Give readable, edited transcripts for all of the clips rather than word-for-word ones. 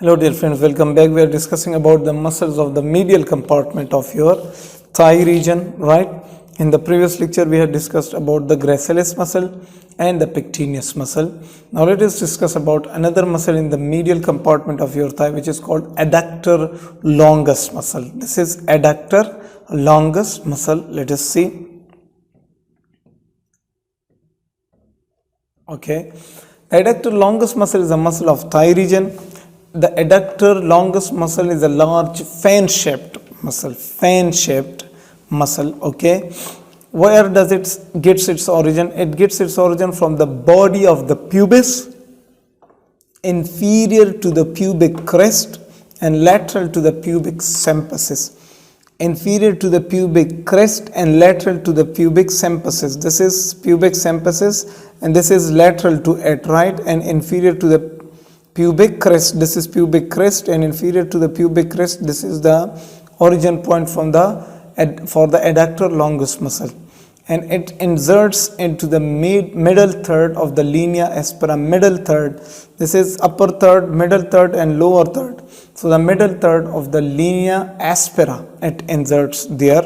Hello dear friends, welcome back. We are discussing about the muscles of the medial compartment of your thigh region, right? In the previous lecture we had discussed about the gracilis muscle and the pectineus muscle. Now let us discuss about another muscle in the medial compartment of your thigh, which is called adductor longus muscle. This is adductor longus muscle. Let us see. Okay, the adductor longus muscle is a muscle of thigh region. The adductor longus muscle is a large fan-shaped muscle, okay. Where does it gets its origin? It gets its origin from the body of the pubis, inferior to the pubic crest and lateral to the pubic symphysis. Inferior to the pubic crest and lateral to the pubic symphysis. This is pubic symphysis and this is lateral to it, right? And inferior to the pubic crest, this is pubic crest, and inferior to the pubic crest, this is the origin point for the adductor longus muscle, and it inserts into the middle third of the linea aspera. Middle third, this is upper third, middle third and lower third. So the middle third of the linea aspera, it inserts there.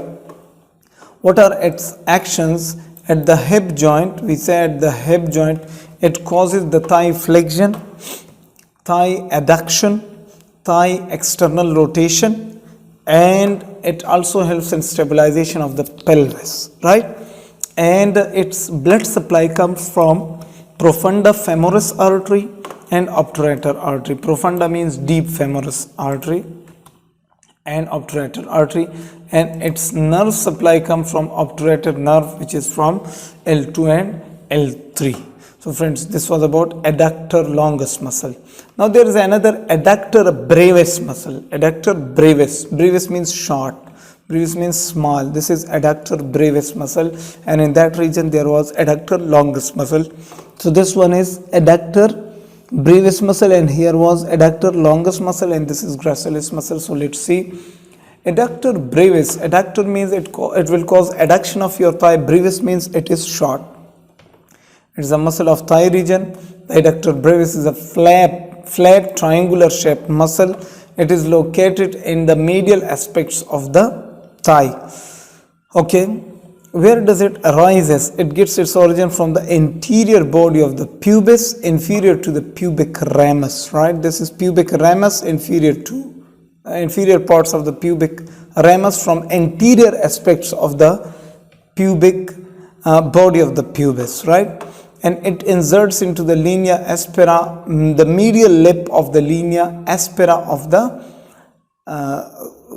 What are its actions? At the hip joint, we say at the hip joint, it causes the thigh flexion, thigh adduction, thigh external rotation, and it also helps in stabilization of the pelvis, right? And its blood supply comes from profunda femoris artery and obturator artery. Profunda means deep femoris artery and obturator artery, and its nerve supply comes from obturator nerve, which is from L2 and L3. So friends, this was about adductor longus muscle. Now there is another adductor brevis muscle. Adductor brevis. Brevis means short. Brevis means small. This is adductor brevis muscle, and in that region there was adductor longus muscle. So this one is adductor brevis muscle, and here was adductor longus muscle, and this is gracilis muscle. So let's see. Adductor brevis. Adductor means it will cause adduction of your thigh. Brevis means it is short. It is a muscle of thigh region. The adductor brevis is a flat triangular shaped muscle. It is located in the medial aspects of the thigh. Okay, where does it arise? It gets its origin from the anterior body of the pubis, inferior to the pubic ramus, right? This is pubic ramus, inferior parts of the pubic ramus, from anterior aspects of the pubic body of the pubis, right? And it inserts into the linea aspera, the medial lip of the linea aspera of the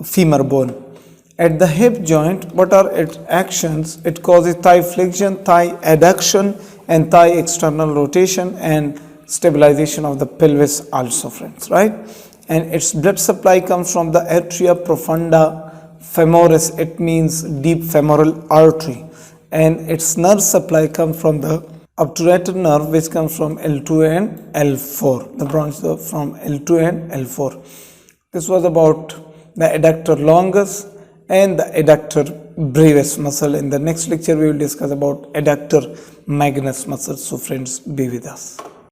femur bone. At the hip joint, what are its actions? It causes thigh flexion, thigh adduction, and thigh external rotation and stabilization of the pelvis also, friends, right? And its blood supply comes from the atria profunda femoris. It means deep femoral artery. And its nerve supply comes from the obturator nerve, which comes from L2 and L4, the branch from L2 and L4. This was about the adductor longus and the adductor brevis muscle. In the next lecture we will discuss about adductor magnus muscle. So friends, be with us.